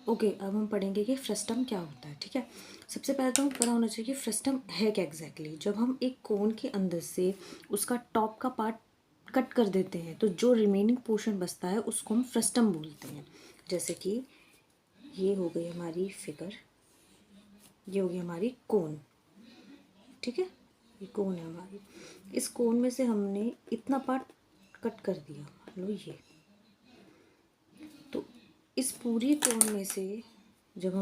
Okay, अब हम पढ़ेंगे कि फ्रस्टम क्या होता है। ठीक है, सबसे पहले तो हमें पता होना चाहिए कि फ्रस्टम है क्या एग्जैक्टली। जब हम एक कोन के अंदर से उसका टॉप का पार्ट कट कर देते हैं तो जो रिमेनिंग पोर्शन बचता है उसको हम फ्रस्टम बोलते हैं। जैसे कि ये हो गई हमारी फिगर, ये हो गई हमारी कोन। ठीक है, ये कोन है हमारी। इस कोन में से हमने इतना पार्ट कट कर दिया, मान लो ये। तो इस पूरी कोन में से जब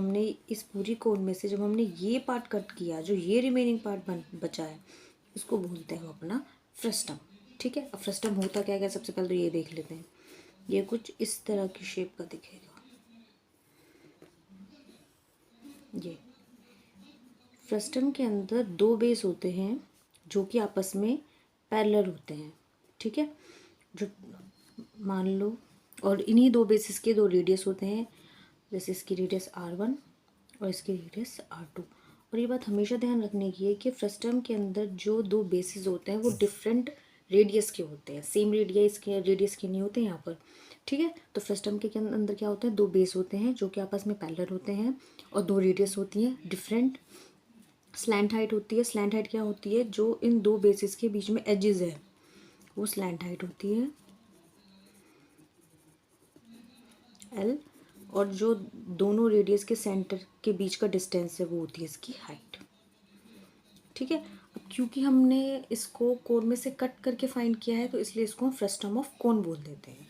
हमने ये पार्ट कट किया, जो ये रिमेनिंग पार्ट बचा है, इसको बोलते हैं हम अपना फ्रस्टम। ठीक है, अब फ्रस्टम होता क्या है सबसे पहले तो ये देख लेते हैं। ये कुछ इस तरह की शेप का दिखेगा। ये फ्रस्टम के अंदर दो बेस होते हैं जो कि आपस में पैरेलल होते हैं। ठीक है, जो मान लो, और इन्हीं दो बेसिस के दो रेडियस होते हैं। जैसे इसकी रेडियस R1 और इसकी रेडियस R2। और ये बात हमेशा ध्यान रखने की है कि फ्रस्टम के अंदर जो दो बेसिस होते हैं वो डिफरेंट रेडियस के होते हैं, सेम रेडियस के नहीं होते यहाँ पर। ठीक है, तो फ्रस्टम के अंदर क्या होता है, दो बेस होते हैं जो कि आपस में पैरेलल होते हैं, और दो रेडियस होती हैं डिफरेंट। स्लैंट हाइट होती है। स्लैंट हाइट क्या होती है, जो इन दो बेसिस के बीच में एजेस है वो स्लैंट हाइट होती है L। और जो दोनों रेडियस के सेंटर के बीच का डिस्टेंस है वो होती है इसकी हाइट। ठीक है, अब क्योंकि हमने इसको कोन में से कट करके फाइंड किया है तो इसलिए इसको हम फ्रस्टम ऑफ कोन बोल देते हैं।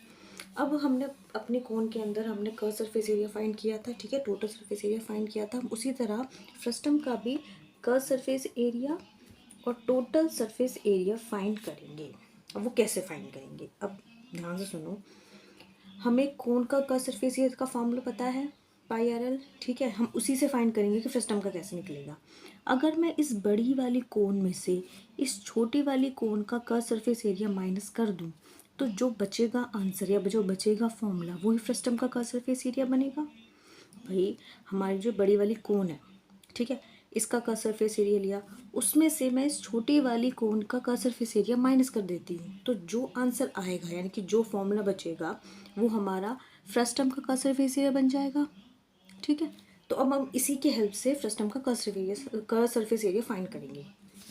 अब हमने अपने कोन के अंदर हमने कर्व सरफेस एरिया फाइंड किया था। ठीक है, टोटल सरफेस एरिया फाइंड किया था। हम उसी तरह फ्रस्टम का भी कर्व सरफेस एरिया और टोटल सरफेस एरिया फाइंड करेंगे। अब वो कैसे फाइंड करेंगे, अब ध्यान से सुनो। हमें कोन का कर्व सरफेस एरिया का फॉर्मूला पता है, पाई आर एल। ठीक है, हम उसी से फाइंड करेंगे कि फ्रस्टम का कैसे निकलेगा। अगर मैं इस बड़ी वाली कोन में से इस छोटी वाली कोन का कर्व सरफेस एरिया माइनस कर दूं तो जो बचेगा आंसर या जो बचेगा फॉर्मूला वही फ्रस्टम का कर्व सरफेस एरिया बनेगा। भाई हमारी जो बड़ी वाली कोन है, ठीक है, इसका कर्व सरफेस एरिया लिया, उसमें से मैं इस छोटी वाली कोन का कर्व सरफेस एरिया माइनस कर देती हूँ, तो जो आंसर आएगा यानी कि जो फॉर्मूला बचेगा वो हमारा फ्रस्टम का कर्व सरफेस एरिया बन जाएगा। ठीक है, तो अब हम इसी की हेल्प से फ्रस्टम का कर्व सरफेस एरिया फाइंड करेंगे।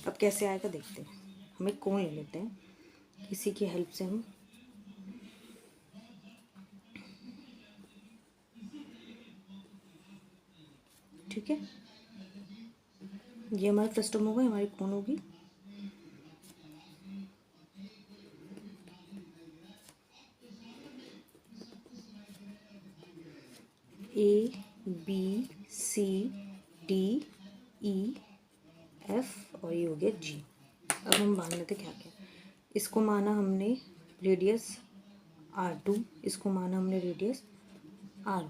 अब कैसे आएगा देखते हैं। हम एक कोन ले लेते हैं, इसी की हेल्प से हम ठीक है, ये हमारा फ्रस्टम होगा, हमारी कोन होगी। A B C D E F और ये हो गया G। अब हम मान लेते क्या क्या, इसको माना हमने रेडियस R2, इसको माना हमने रेडियस R1।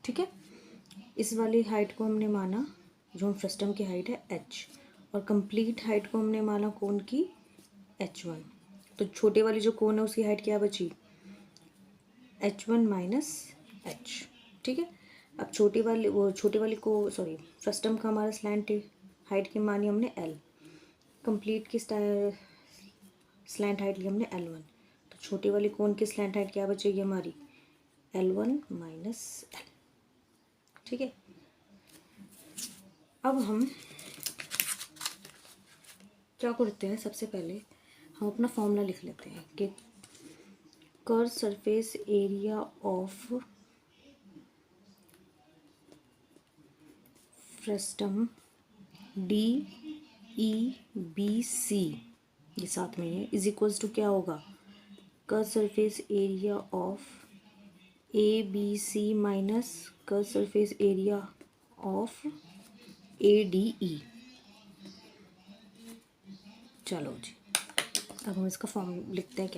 ठीक है, इस वाली हाइट को हमने माना, जो हम फ्रस्टम की हाइट है, H। और कंप्लीट हाइट को हमने माना कोन की H1। तो छोटे वाली जो कोन है उसकी हाइट क्या बची, H1 माइनस H। ठीक है, अब छोटी वाली को सॉरी फ्रस्टम का हमारा स्लैंट हाइट की मानी हमने L। कंप्लीट की स्लैंट हाइट ली हमने L1। तो छोटी वाली कोन की स्लैंट हाइट क्या बचेगी हमारी, L1 माइनस L। ठीक है, अब हम क्या करते हैं, सबसे पहले हम अपना फॉर्मूला लिख लेते हैं कि curve surface area of frustum DEBC, ये साथ में है, इज इक्वल्स टू क्या होगा, curve surface area of ABC minus curve surface area of ADE। चलो जी, अब हम इसका फॉर्म लिखते हैं।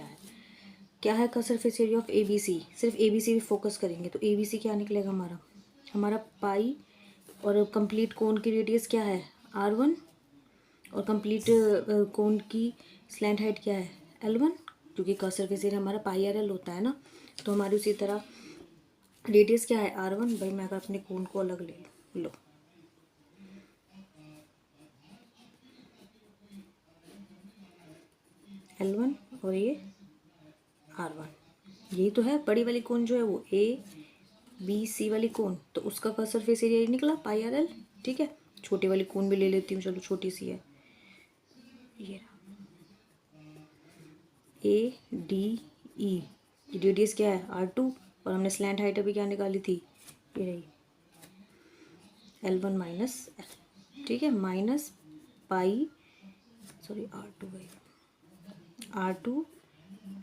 क्या है curve surface area of ABC, सिर्फ ABC पे फोकस करेंगे तो ABC क्या निकलेगा हमारा पाई। और कंप्लीट कोन की रेडियस क्या है R1, और कंप्लीट कोन की स्लैंट हाइट क्या है L1, क्योंकि कर्व सरफेस एरिया हमारा पाई आर एल होता है ना। तो हमारी उसी तरह रेडियस क्या है R1। भाई मैं अगर अपने कोन को अलग ले लो, L1 और ये R1, यही तो है बड़ी वाली कोन जो है वो बी सी वाली कोन, तो उसका का सरफेस एरिया निकला पाई आर एल। ठीक है, छोटी वाली कोन भी ले लेती हूँ, चलो छोटी सी है, ये ए डी ई, रेडियस क्या है R2, और हमने स्लैंट हाइट अभी क्या निकाली थी, ये रही L1 माइनस एल। ठीक है, माइनस पाई, सॉरी R2 भाई, R2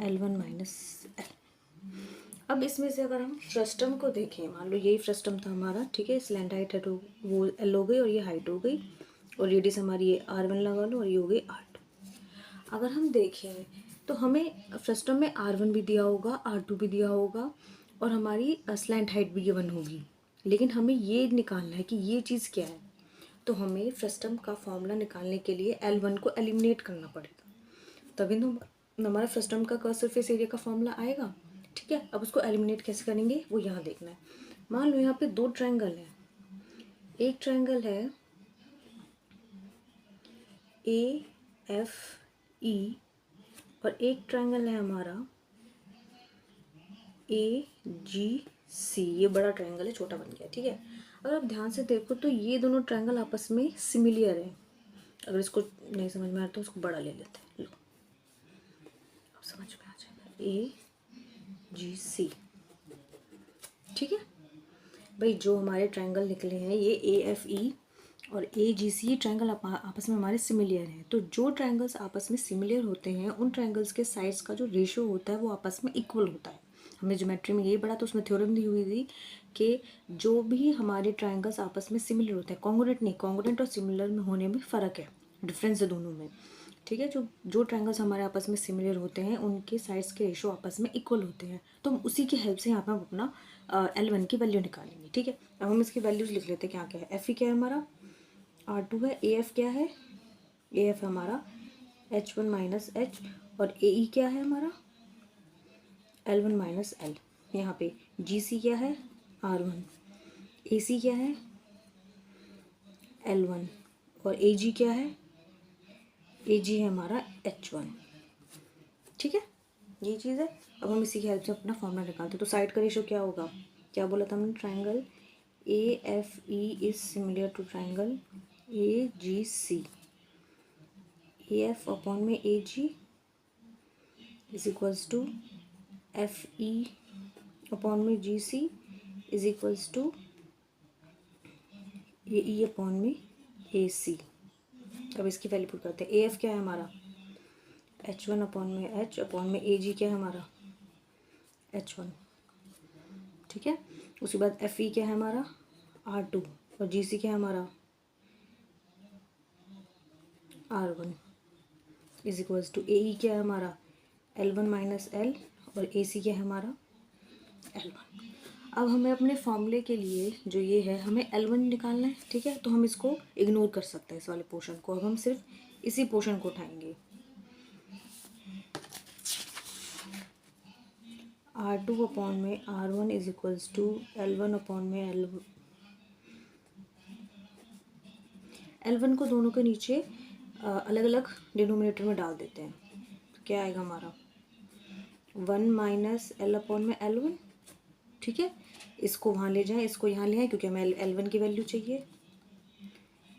L1 माइनस एल। अब इसमें से अगर हम फ्रस्टम को देखें, मान लो यही फ्रस्टम था हमारा, ठीक है, स्लैंट हाइट है तो वो एल हो गई और ये हाइट हो गई, और रेडियस हमारी ये R1 लगा लो और ये हो गई R2। अगर हम देखें तो हमें फ्रस्टम में R1 भी दिया होगा, R2 भी दिया होगा, और हमारी स्लैंट हाइट भी गिवन होगी, लेकिन हमें ये निकालना है कि ये चीज़ क्या है। तो हमें फ्रस्टम का फॉर्मूला निकालने के लिए L1 को एलिमिनेट करना पड़ेगा, तभी तो हमारा फ्रस्टम का कर्व सरफेस एरिया का फॉर्मूला आएगा। ठीक है, अब उसको एलिमिनेट कैसे करेंगे वो यहाँ देखना है। मान लो यहाँ पे दो ट्रायंगल है, एक ट्रायंगल है ए एफ ई, और एक ट्रायंगल है हमारा ए जी सी। ये बड़ा ट्रायंगल है, छोटा बन गया। ठीक है, अगर आप ध्यान से देखो तो ये दोनों ट्रायंगल आपस में सिमिलियर है। अगर इसको नहीं समझ में आता तो उसको बड़ा ले लेते हैं, लो अब समझ में आ जाएगा, ए जी सी। ठीक है भाई, जो हमारे ट्रायंगल निकले हैं ये ए एफ ई और ए जी सी ट्रायंगल आपस में हमारे सिमिलियर हैं। तो जो ट्रायंगल्स आपस में सिमिलियर होते हैं उन ट्रायंगल्स के साइड्स का जो रेशियो होता है वो आपस में इक्वल होता है। हमने ज्योमेट्री में यही पढ़ा, तो उसमें थ्योरम दी हुई थी कि जो भी हमारे ट्रायंगल्स आपस में सिमिलर होते हैं, कॉन्ग्रुएंट नहीं, कॉन्ग्रुएंट और सिमिलर में होने में फ़र्क है, डिफरेंस है दोनों में। ठीक है, जो ट्रायंगल्स हमारे आपस में सिमिलर होते हैं उनके साइड्स के रेशो आपस में इक्वल होते हैं। तो हम उसी की हेल्प से यहाँ पर हम अपना L1 की वैल्यू निकालेंगे। ठीक है, अब हम इसकी वैल्यूज लिख लेते हैं, क्या क्या है। एफ ई क्या है हमारा, R2 है। ए एफ क्या है, ए एफ हमारा H1 माइनस एच, और ए ई क्या है हमारा L1 माइनस एल। यहाँ पे जी सी क्या है R1, ए सी क्या है L1, और ए जी क्या है, ए जी है हमारा H1। ठीक है, ये चीज़ है। अब हम इसी की हेल्प से अपना फॉर्मूला निकालते हैं। तो साइड का रेशो क्या होगा, क्या बोला था हमने, triangle A F E is similar to triangle A G C. A F upon में A G is equals to F E upon में G C is equals to A E upon में A सी। अब इसकी value put करते हैं। A F क्या है हमारा H1 अपॉन में H अपॉन में ए जी क्या है हमारा H1। ठीक है, उसके बाद एफ ई क्या है हमारा R2, और जी सी क्या है हमारा R1 is equals to A ई क्या है हमारा L1 माइनस एल, और ए सी क्या है हमारा L1। अब हमें अपने फॉर्मूले के लिए जो ये है हमें L1 निकालना है। ठीक है, तो हम इसको इग्नोर कर सकते हैं, इस वाले पोर्शन को। अब हम सिर्फ इसी पोर्शन को उठाएंगे। R2 अपॉन में R1 is equals to L1 upon में L1 को दोनों के नीचे अलग अलग डिनोमिनेटर में डाल देते हैं। तो क्या आएगा हमारा 1 माइनस एल अपॉन में L1। ठीक है, इसको वहाँ ले जाएं, इसको यहाँ ले आए, क्योंकि हमें L1 की वैल्यू चाहिए।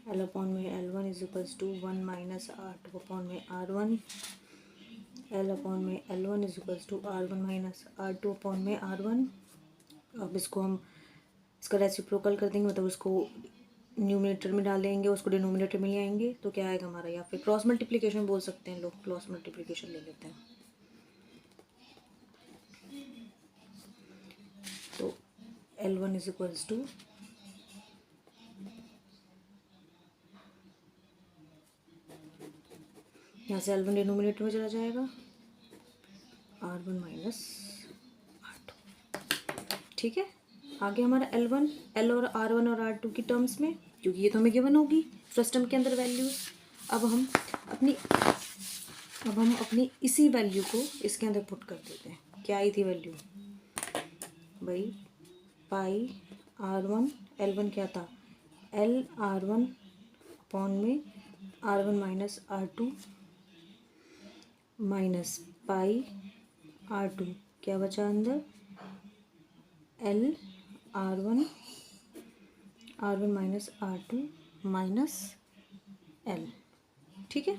एल अपॉन में L1 is equals to 1 minus R2 upon में R1। एल अपॉन में L1 is equals to R1 minus R2 upon में R1। अब इसको हम इसका रेसिप्रोकल कर देंगे, मतलब उसको न्यूमिनेटर में डाल देंगे, उसको डिनोमिनेटर में ले आएंगे, तो क्या आएगा हमारा, या फिर क्रॉस मल्टीप्लिकेशन बोल सकते हैं लोग, क्रॉस मल्टीप्लिकेशन ले लेते हैं। तो L1 इज इक्वल्स टू यहाँ से L1 डिनोमिनेटर में चला जाएगा, R1 माइनस R2। ठीक है, आगे हमारा L1, L और R1 और R2 की टर्म्स में, क्योंकि ये तो हमें गिवन होगी फ्रस्टम के अंदर वैल्यूज। अब हम अपनी इसी वैल्यू को इसके अंदर पुट कर देते हैं। क्या आई थी वैल्यू भाई, पाई R1, L1 क्या था L R1 अपॉन में R1 minus R2 minus pi R2, क्या बचा अंदर L R1 minus R2 minus L। ठीक है,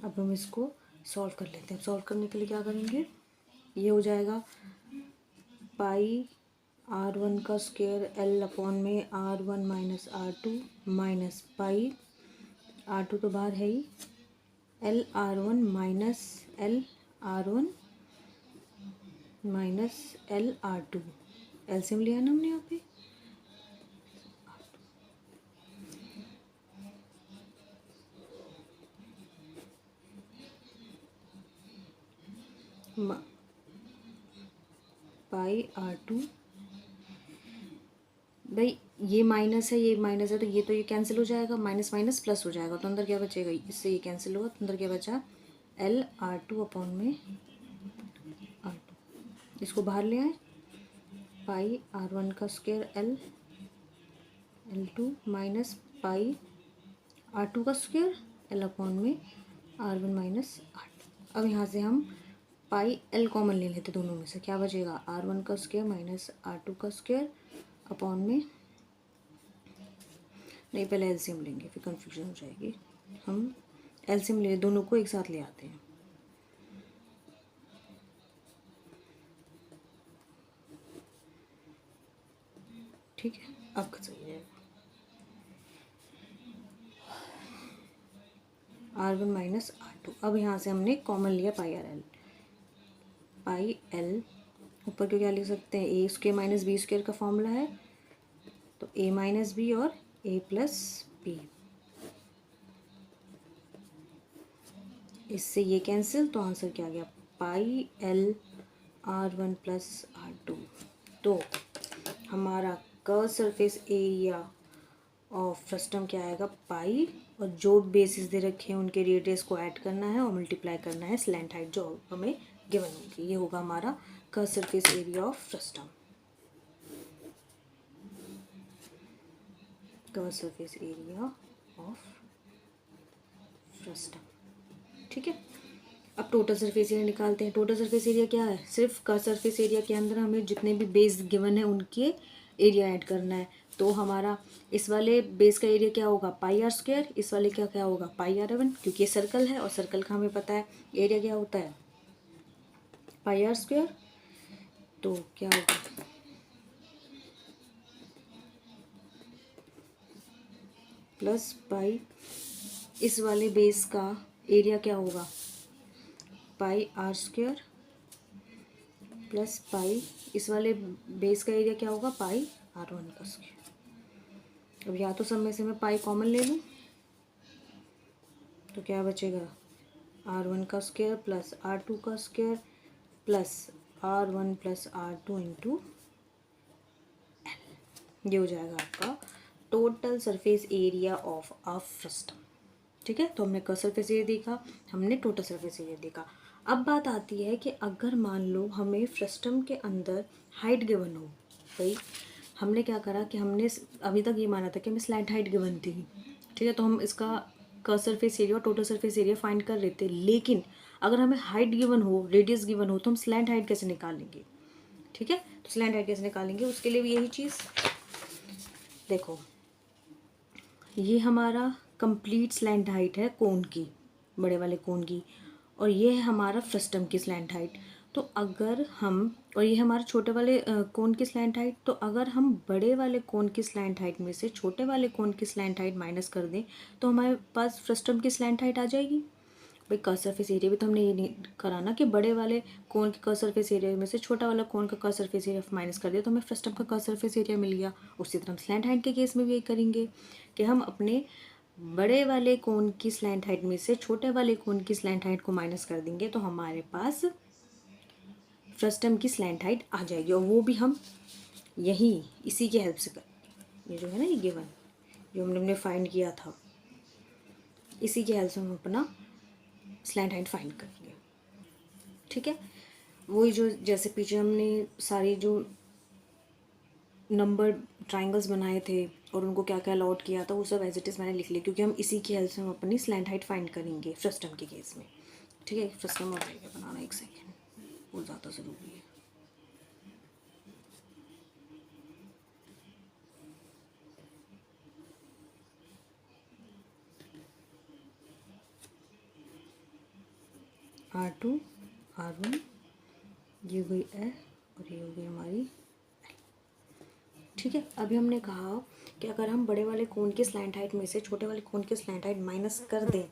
अब हम इसको सॉल्व कर लेते हैं। सॉल्व करने के लिए क्या करेंगे, ये हो जाएगा पाई R1 का स्क्वायर L अपॉन में R1 minus R2 minus pi R2 तो बाहर है ही, L R1 minus L R1 minus L R2। LCM लिया ना हमने यहाँ पे, पाई R2। भाई ये माइनस है, ये माइनस है, तो ये कैंसिल हो जाएगा, माइनस माइनस प्लस हो जाएगा, तो अंदर क्या बचेगा, इससे ये कैंसिल होगा, तो अंदर क्या बचा, L R2 अपॉन में R2। इसको बाहर ले आए, पाई R1 का square L2 minus pi R2 का स्क्वायर L अपॉन में R1 माइनस R2। अब यहाँ से हम पाई L कॉमन ले लेते दोनों में से, क्या बचेगा, R1 का स्क्वायर माइनस R2 का स्क्वायर अपॉन में, नहीं पहले एलसीएम लेंगे फिर कंफ्यूजन हो जाएगी, हम एलसीएम ले दोनों को एक साथ ले आते हैं। ठीक है, अब सही है, R1 माइनस R2। अब यहाँ से हमने कॉमन लिया पाई आर एल, पाई एल ऊपर को क्या लिख सकते हैं, ए स्क्वायर माइनस बी स्क्वायर का फॉर्मूला है, तो ए माइनस बी और ए प्लस बी, इससे ये कैंसिल, तो आंसर क्या आ गया, pi L R1 plus R2। तो हमारा curve surface area of frustum क्या आएगा, पाई, और जो बेसिस दे रखे हैं उनके रेडियस को ऐड करना है और मल्टीप्लाई करना है स्लैंट हाइट जो हमें गिवन होगी, ये होगा हमारा curve surface area of frustum. Curve surface area of frustum. ठीक है, अब टोटल सरफेस एरिया निकालते हैं। टोटल सरफेस एरिया क्या है, सिर्फ कर्व सरफेस एरिया के अंदर हमें जितने भी बेस गिवन है उनके एरिया ऐड करना है। तो हमारा इस वाले बेस का एरिया क्या होगा, पाई आर स्क्वायर, इस वाले का क्या होगा, पाई आर वन, क्योंकि ये सर्कल है और सर्कल का हमें पता है एरिया क्या होता है, पाई आर स्क्वायर। तो क्या होगा, प्लस पाई, इस वाले बेस का एरिया क्या होगा, पाई आर स्क्वायर प्लस पाई, इस वाले बेस का एरिया क्या होगा, पाई आर वन का स्क्वायर। अब या तो सब में से मैं पाई कॉमन ले लूँ, तो क्या बचेगा, R1 का स्क्वायर प्लस R2 का square plus R1 plus R2 into L। ये हो जाएगा आपका total surface area of a frustum. ठीक है, तो हमने कर्व सरफेस एरिया देखा, हमने टोटल सरफेस एरिया देखा। अब बात आती है कि अगर मान लो हमें फ्रस्टम के अंदर हाइट गिवन हो, भाई हमने क्या करा कि हमने अभी तक ये माना था कि हमें स्लैंट हाइट गिवन थी। ठीक है, तो हम इसका कर्व सरफेस एरिया और टोटल सरफेस एरिया फाइंड कर लेते, लेकिन अगर हमें हाइट गिवन हो, रेडियस गिवन हो, तो हम स्लैंट हाइट कैसे निकालेंगे। ठीक है, तो स्लैंट हाइट कैसे निकालेंगे, उसके लिए भी यही चीज़ देखो, ये हमारा कंप्लीट स्लैंट हाइट है कोन की, बड़े वाले कोन की, और ये है हमारा फ्रस्टम की स्लैंट हाइट। तो अगर हम, और ये हमारे छोटे वाले कोन की स्लैंट हाइट, तो अगर हम बड़े वाले कोन की स्लैंट हाइट में से छोटे वाले कोन की स्लैंट हाइट माइनस कर दें, तो हमारे पास फ्रस्टम की स्लैंट हाइट आ जाएगी। भाई कर्व सरफेस एरिया भी तो हमने ये नहीं कराना कि बड़े वाले कोन के कर्व सरफेस एरिया में से छोटा वाला कोन का कर्व सरफेस एरिया माइनस कर दिया तो हमें फ्रस्टम का कर्व सरफेस एरिया मिल गया। उसी तरह हम स्लैंट हाइट के केस में भी यही करेंगे कि हम अपने बड़े वाले कोन की स्लैंट हाइट में से छोटे वाले कोन की स्लैंट हाइट को माइनस कर देंगे तो हमारे पास फ्रस्टम की स्लैंट हाइट आ जाएगी, और वो भी हम यही इसी की हेल्प से कर, ये जो है ना ये गिवन जो हमने फाइंड किया था, इसी की हेल्प से हम अपना स्लैंट हाइट फाइंड करेंगे। ठीक है, वही जो जैसे पीछे हमने सारे जो नंबर ट्राइंगल्स बनाए थे और उनको क्या क्या अलॉट किया था वो सब एज इट इज़ मैंने लिख लिया, क्योंकि हम इसी की हेल्प से हम अपनी स्लैंट हाइट फाइंड करेंगे फ्रस्टम के केस में। ठीक है, फ्रस्टम हो जाएगा बनाना, एक सेकेंड, वो ज़्यादा ज़रूरी है। R2 R1, ये हो गई L और ये हो गई हमारी L। ठीक है, अभी हमने कहा कि अगर हम बड़े वाले कोन की स्लैंट हाइट में से छोटे वाले कोन की स्लैंट हाइट माइनस कर दें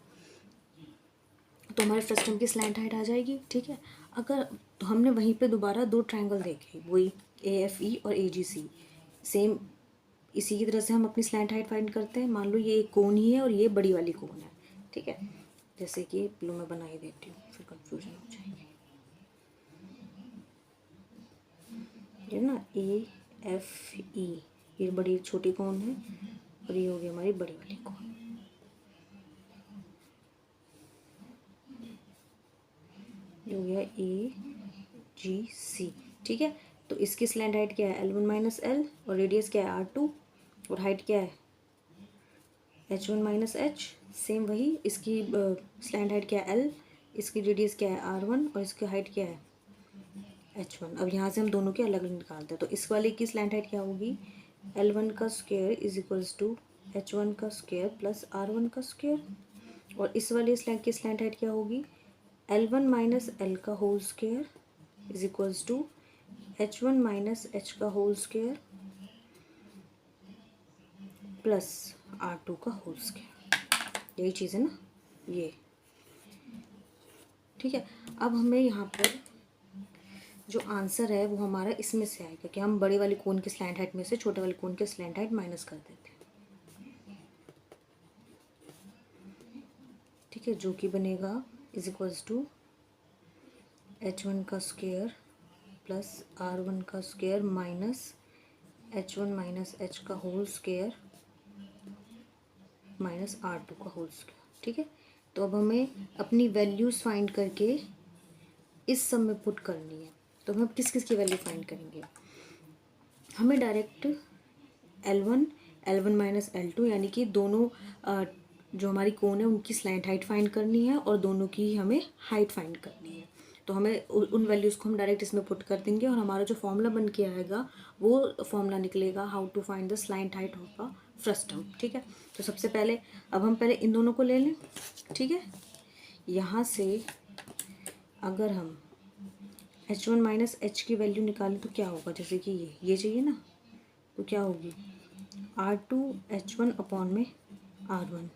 तो हमारे फ्रस्टम की स्लैंट हाइट आ जाएगी। ठीक है, अगर तो हमने वहीं पे दोबारा दो ट्रायंगल देखे, वही AFE और AGC, सेम इसी की तरह से हम अपनी स्लैंट हाइट फाइंड करते हैं। मान लो ये एक कोन ही है और ये बड़ी वाली कोन है। ठीक है, जैसे कि ब्लू में बना ही देती हूँ, फिर कंफ्यूजन हो जाएगी। ये ना AFE, ये बड़ी छोटी कोन है और ये हो गई हमारी बड़ी वाली कोन। ये हो गया AGC। ठीक है, तो इसकी स्लैंट हाइट क्या है L1 माइनस L और रेडियस क्या है R2 और हाइट क्या है H1 माइनस H। सेम वही इसकी स्लैंट हाइट क्या है L, इसकी रेडियस क्या है R1 और इसकी हाइट क्या है H1। अब यहाँ से हम दोनों के अलग अलग निकालते हैं, तो इस वाले की स्लैंट हाइट क्या होगी L1 का square is equals to H1 का स्क्वायर प्लस R1 का स्क्वायर, और इस वाले स्लैंट की स्लैंट हाइट क्या होगी L1 माइनस L का whole square is equals to H1 minus H का होल स्क्वायर प्लस R2 का होल स्क्वायर। यही चीज़ है ना ये। ठीक है, अब हमें यहाँ पर जो आंसर है वो हमारा इसमें से आएगा कि हम बड़े वाली कोन की स्लैंट हाइट में से छोटे वाले कोन की स्लैंट हाइट माइनस कर देते हैं। ठीक है, जो कि बनेगा इज इक्वल्स टू H1 का स्क्वायर प्लस R1 का square minus H1 minus H का होल स्क्वायर माइनस R2 का होल स्क्वायर। ठीक है, तो अब हमें अपनी वैल्यूज़ फाइंड करके इस सब में पुट करनी है। तो हम किस किस की वैल्यू फाइंड करेंगे, हमें डायरेक्ट L1 माइनस L2 यानी कि दोनों जो हमारी कोन है उनकी स्लैंट हाइट फाइंड करनी है और दोनों की हमें हाइट फाइंड करनी है। तो हमें उन वैल्यूज़ को हम डायरेक्ट इसमें पुट कर देंगे और हमारा जो फॉर्मूला बन के आएगा वो फॉर्मूला निकलेगा how to find the slant height of a frustum. ठीक है, तो सबसे पहले अब हम पहले इन दोनों को ले लें। ठीक है, यहाँ से अगर हम H1 माइनस H की वैल्यू निकालें तो क्या होगा, जैसे कि ये चाहिए ना, तो क्या होगी R2 H1 अपॉन में R1।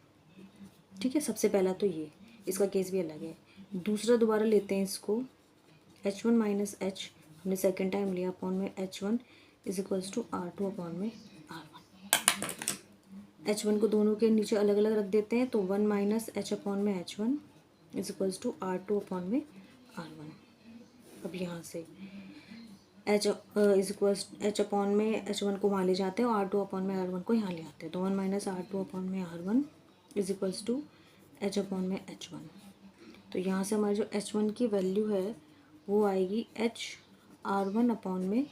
ठीक है, सबसे पहला तो ये, इसका केस भी अलग है। दूसरा दोबारा लेते हैं इसको, H1 माइनस H हमने सेकेंड टाइम लिया अपॉन में H1 is equals to R2 upon में R1। H1 को दोनों के नीचे अलग अलग रख देते हैं, तो 1 माइनस H अपॉन में H1 is equals to R2 upon में R1। अब यहाँ से H is equals H upon में H1 को वहाँ ले जाते हैं और R2 अपॉन में R1 को यहाँ ले आते हैं, तो 1 माइनस R2 अपॉन में R1 is equals to H upon में H1। तो यहाँ से हमारी जो H1 की वैल्यू है वो आएगी H R1 अपॉन में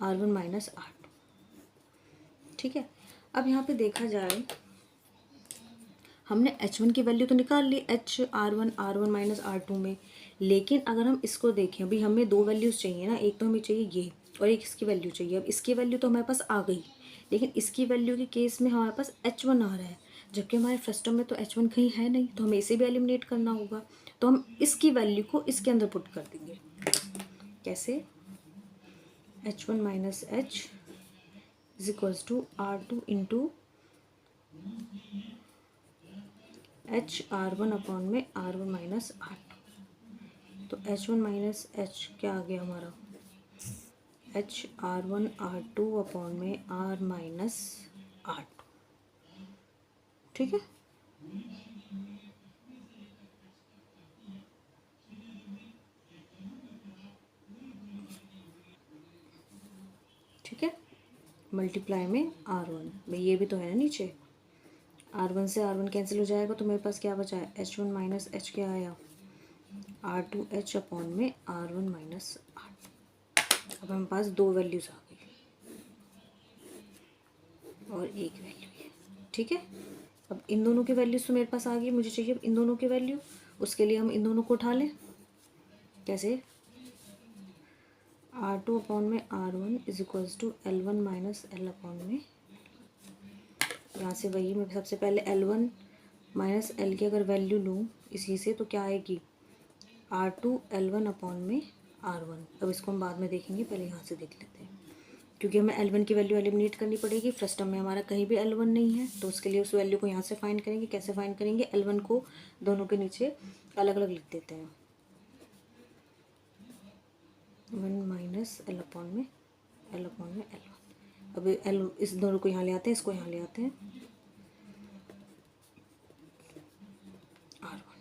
R1 माइनस R2। ठीक है, अब यहाँ पे देखा जाए हमने H1 की वैल्यू तो निकाल ली H R1 माइनस R2 में, लेकिन अगर हम इसको देखें अभी हमें दो वैल्यूज़ चाहिए ना, एक तो हमें चाहिए ये और एक इसकी वैल्यू चाहिए। अब इसकी वैल्यू तो हमारे पास आ गई, लेकिन इसकी वैल्यू के केस में हमारे पास H1 आ रहा है, जबकि हमारे फ्रस्टम में तो H1 कहीं है नहीं, तो हमें इसे भी एलिमिनेट करना होगा। तो हम इसकी वैल्यू को इसके अंदर पुट कर देंगे। कैसे, H1 minus H is equals to R2 into H R1 upon में R1 माइनस R2। तो H1 माइनस H क्या आ गया हमारा H R1 R2 अपॉन में R माइनस R2। ठीक है, ठीक है, मल्टीप्लाई में R1 भाई, ये भी तो है ना नीचे, R1 से R1 कैंसिल हो जाएगा तो मेरे पास क्या बचा है H1 माइनस H क्या आया R2H अपॉन में R1 माइनस R2। अब हमारे पास दो वैल्यूज़ आ गई और एक वैल्यू है। ठीक है, अब इन दोनों की वैल्यूज़ तो मेरे पास आ गई, मुझे चाहिए अब इन दोनों की वैल्यू, उसके लिए हम इन दोनों को उठा लें। कैसे, R2 अपॉन में R1 is equals to L1 minus L upon में, यहाँ से वही मैं सबसे पहले L1 माइनस L की अगर वैल्यू लूँ इसी से तो क्या आएगी R2 L1/R1। अब इसको हम बाद में देखेंगे, पहले यहाँ से देख लेते हैं, क्योंकि हमें L1 की वैल्यू एलिमिनेट करनी पड़ेगी। फर्स्ट टर्म में हमारा कहीं भी L1 नहीं है, तो उसके लिए उस वैल्यू को यहाँ से फाइंड करेंगे। कैसे फाइंड करेंगे? L1 को दोनों के नीचे अलग अलग लिख देते हैं, 1 - L/L/L1। अब L इस दोनों को यहाँ ले आते हैं, इसको यहाँ ले आते हैं, R1।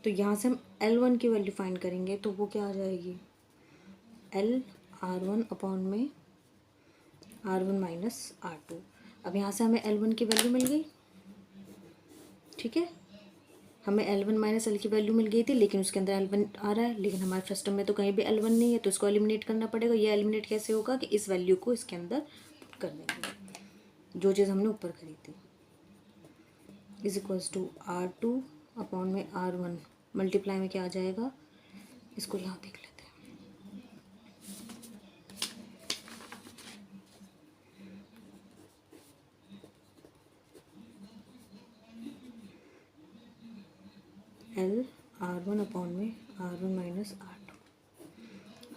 तो यहाँ से हम L1 की वैल्यू फाइंड करेंगे, तो वो क्या आ जाएगी? L/R1/R1 - R2। अब यहाँ से हमें L1 की वैल्यू मिल गई, ठीक है। हमें L1 - L की वैल्यू मिल गई थी, लेकिन उसके अंदर L1 आ रहा है, लेकिन हमारे फर्स्ट टर्म में तो कहीं भी L1 नहीं है, तो इसको एलिमिनेट करना पड़ेगा। ये एलिमिनेट कैसे होगा कि इस वैल्यू को इसके अंदर पुट कर देंगे, जो चीज़ हमने ऊपर करी थी, is equals to R2/R1 multiply में क्या आ जाएगा? इसको यहाँ देख लेते हैं, L/R1/R1 - R2।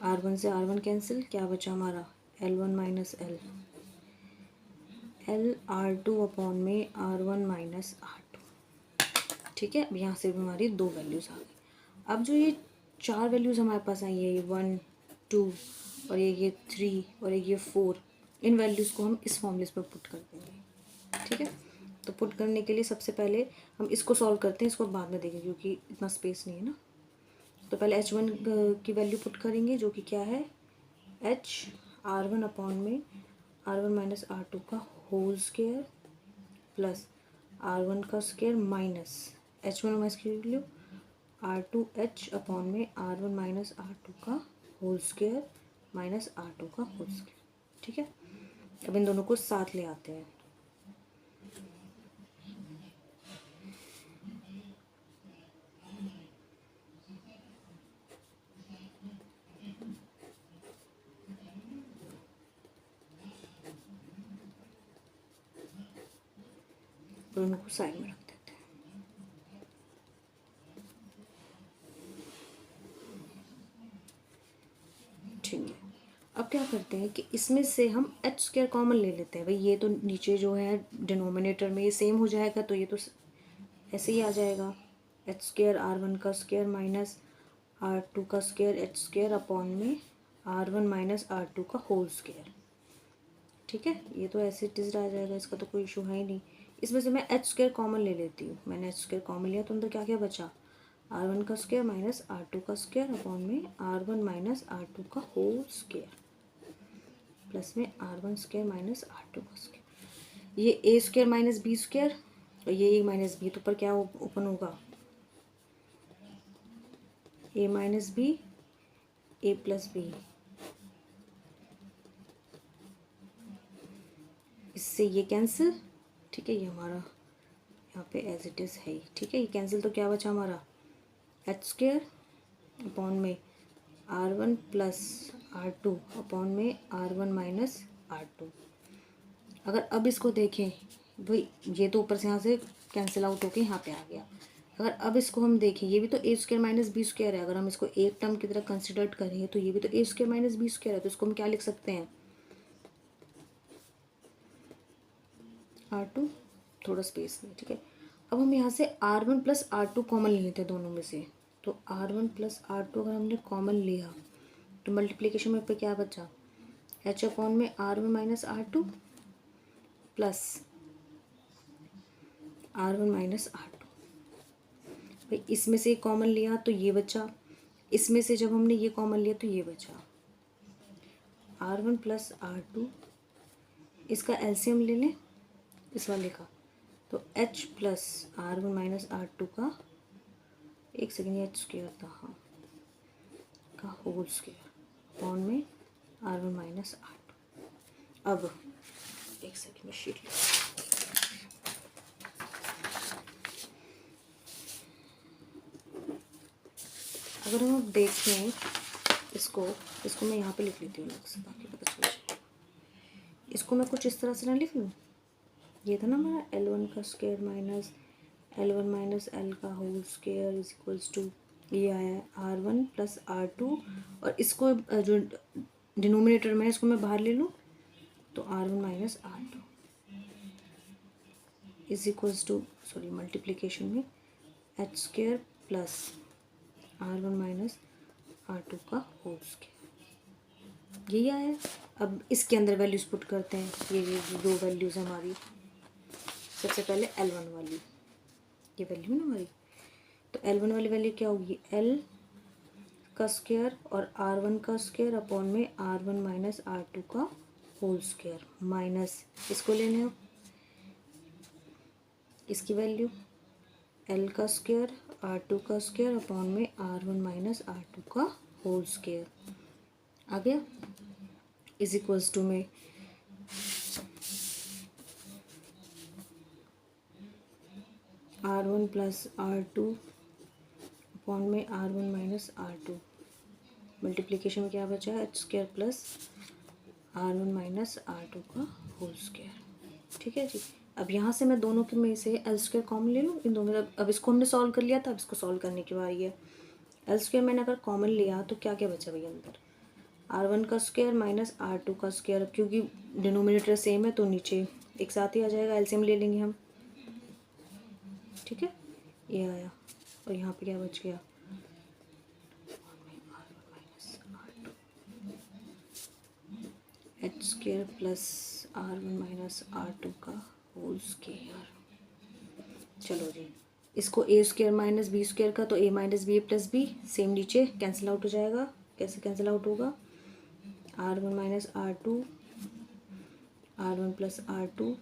R1 से R1 कैंसिल, क्या बचा हमारा? L1 - L। LR2/R1 - R2, ठीक है। अब यहाँ से भी हमारी दो वैल्यूज़ आ गई। अब जो ये चार वैल्यूज़ हमारे पास आई है, ये 1 2 और ये 3 और ये 4, इन वैल्यूज़ को हम इस फॉर्मूले पर पुट कर देंगे, ठीक है। तो पुट करने के लिए सबसे पहले हम इसको सॉल्व करते हैं, इसको बाद में देखेंगे क्योंकि इतना स्पेस नहीं है ना। तो पहले H1 की वैल्यू पुट करेंगे, जो कि क्या है? R1 - R2 का होल स्क्वायर प्लस R1 का स्क्वायर माइनस H1 और इसकी वैल्यू R2H/R1 - R2 का होल स्क्वायर माइनस R2 का होल स्क्वायर, ठीक है। अब इन दोनों को साथ ले आते हैं, दोनों को साइड में रख देते हैं, ठीक है। अब क्या करते हैं कि इसमें से हम एच स्क्वायर कॉमन ले लेते हैं। भाई ये तो नीचे जो है डिनोमिनेटर में ये सेम हो जाएगा, तो ये तो ऐसे ही आ जाएगा, H² R1 का स्क्वायर माइनस R2 का स्क्वायर H² अपॉन में R1 - R2 का होल स्क्वायर, ठीक है। ये तो ऐसे टिज आ जाएगा, इसका तो कोई इशू है ही नहीं। इसमें से मैं H² कॉमन ले लेती हूँ। मैंने H² कॉमन लिया तो अंदर क्या क्या बचा? R1 का स्क्वायर माइनस R2 का स्क्वायर अपॉन में R1 - R2 का होल स्क्वायर प्लस में R1 स्क्वायर माइनस R2 का स्क्वायर। ये A square minus B square और ये A माइनस बी, तो ऊपर क्या ओपन होगा? A minus B A plus B, इससे ये कैंसिल, ठीक है। ये हमारा यहाँ पे एज इट इज़ है ही, ठीक है। ये कैंसिल, तो क्या बचा हमारा? H² अपॉन में R1 प्लस R2 अपॉन में R1 माइनस R2। अगर अब इसको देखें, भाई ये तो ऊपर से यहाँ से कैंसिल आउट होके यहाँ पे आ गया। अगर अब इसको हम देखें, ये भी तो A square minus B square है। अगर हम इसको एक टर्म की तरह कंसिडर करें तो ये भी तो A square minus B square है, तो इसको हम क्या लिख सकते हैं? R2, थोड़ा स्पेस में, ठीक है। अब हम यहाँ से R1 प्लस R2 कॉमन ले लेते हैं दोनों में से। तो R1 प्लस R2 अगर हमने कॉमन लिया तो मल्टीप्लिकेशन में पे क्या बचा? H अपॉन में R1 minus R2 plus R1 minus R2। भाई इसमें से कॉमन लिया तो ये बचा, इसमें से जब हमने ये कॉमन लिया तो ये बचा R1 प्लस R2। इसका एलसीएम ले लें इस वाले का, तो H plus R1 minus R2 का, एक सेकेंड, ये H स्क्वायर था, हाँ, का होल स्क्वायर अपॉन में R1 माइनस R2। अब एक सेकेंड में शीट ले, अगर हम देखें इसको मैं यहाँ पे लिख लेती हूँ अलग से ताकि पता चल जाए। इसको मैं कुछ इस तरह से ना लिख लूँ, ये था ना हमारा L1 का square minus L1 minus L का whole square is equals to ये आया है R1 प्लस R2, और इसको जो डिनोमिनेटर में है इसको मैं बाहर ले लूँ तो R1 minus R2 is equals to, sorry multiplication में, H square plus R1 minus R2 का होल स्क्वेयर। यही आया। अब इसके अंदर वैल्यूज पुट करते हैं। ये दो वैल्यूज हमारी, सबसे पहले L1 वाली, ये वैल्यू ना हमारी, तो L1 वाली वैल्यू क्या होगी, L का स्क्वायर और R1 का स्क्वायर अपॉन में R1 माइनस R2 का होल स्क्वायर, माइनस इसको लेने हो इसकी वैल्यू L का स्क्वायर R2 का स्क्वायर अपॉन में R1 माइनस R2 का होल स्क्वायर आ गया, इज इक्वल्स टू में R1 प्लस R2 अपॉन में R1 माइनस R2, मल्टीप्लिकेशन में क्या बचा है, H square plus R1 minus R2 का होल स्क्वायर। ठीक है जी। अब यहाँ से मैं दोनों के में से एल स्क्वायर कॉमन ले लूँ इन दोनों। अब इसको हमने सॉल्व कर लिया था, अब इसको सॉल्व करने की बारी है। एल स्क्वायर मैंने अगर कॉमन लिया तो क्या क्या बचा भैया अंदर, R1 का स्क्वायर माइनस R2 का स्क्वायर, क्योंकि डिनोमिनेटर सेम है तो नीचे एक साथ ही आ जाएगा, एलसीएम ले लेंगे हम। ठीक है, ये आया, और यहाँ पे क्या बच गया, H square plus R1 minus R2 का होल स्क्वायर। चलो जी, इसको A square minus B square का, तो A minus B plus B same नीचे कैंसिल आउट हो जाएगा। कैसे कैंसिल आउट होगा, R1 minus R2, R1 plus R2,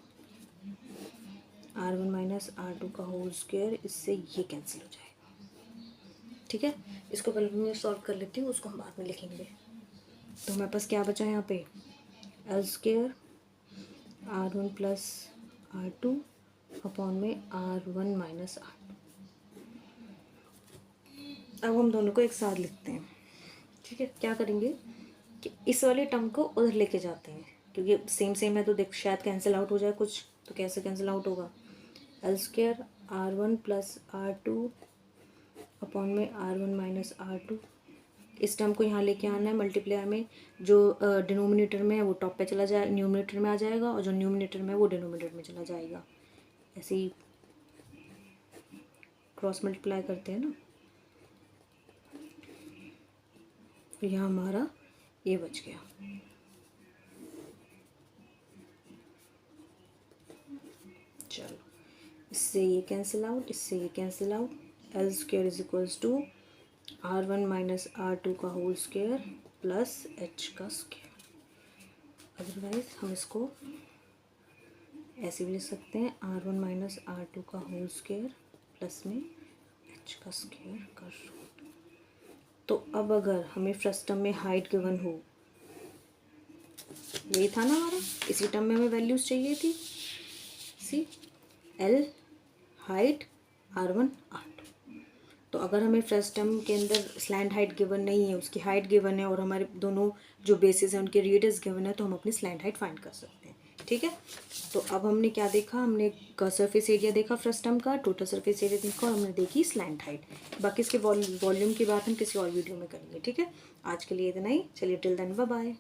R1 minus R2 का होल स्क्वायर, इससे ये कैंसिल हो जाएगा। ठीक है, इसको पहले मैं सॉल्व कर लेती हूँ, उसको हम बाद में लिखेंगे। तो हमारे पास क्या बचा है यहाँ पे, L square R1 plus R2 upon में R1 माइनस R2। अब हम दोनों को एक साथ लिखते हैं। ठीक है, क्या करेंगे कि इस वाले टर्म को उधर लेके जाते हैं, क्योंकि सेम सेम है तो देख शायद कैंसिल आउट हो जाए कुछ, तो कैसे कैंसिल आउट होगा, L square R1 plus R2 upon में R1 माइनस R2। इस टर्म को यहाँ लेके आना है मल्टीप्लाई में, जो डिनोमिनेटर में है वो टॉप पे चला जाए, न्यूमिनेटर में आ जाएगा, और जो न्यूमिनेटर में है वो डिनोमिनेटर में चला जाएगा। ऐसे ही क्रॉस मल्टीप्लाई करते हैं ना। तो यहाँ हमारा ये बच गया। चलो, इससे ये कैंसिल आउट, इससे ये cancel out, L square is equals to R1 minus R2 का होल स्क्वायर प्लस एच का स्क्वायर। अदरवाइज हम इसको ऐसे भी लिख सकते हैं, R1 माइनस R2 का होल स्क्वायर प्लस में एच का स्क्वायर कर। तो अब अगर हमें फर्स्ट टर्म में हाइट गिवन हो, यही था ना हमारा, इसी टर्म में हमें वैल्यूज चाहिए थी, C L height R1 R2। तो अगर हमें फर्स्ट टर्म के अंदर स्लैंट हाइट गिवन नहीं है, उसकी हाइट गिवन है, और हमारे दोनों जो बेसिस हैं उनके रेडियस गिवन है, तो हम अपनी स्लैंट हाइट फाइंड कर सकते हैं। ठीक है, तो अब हमने क्या देखा, हमने सरफेस एरिया देखा फर्स्ट टर्म का, टोटल सरफेस एरिया देखा, और हमने देखी स्लैंट हाइट। बाकी इसके वॉल्यूम की बात हम किसी और वीडियो में करेंगे। ठीक है, आज के लिए इतना ही। चलिए, टिल देन बाय बाय।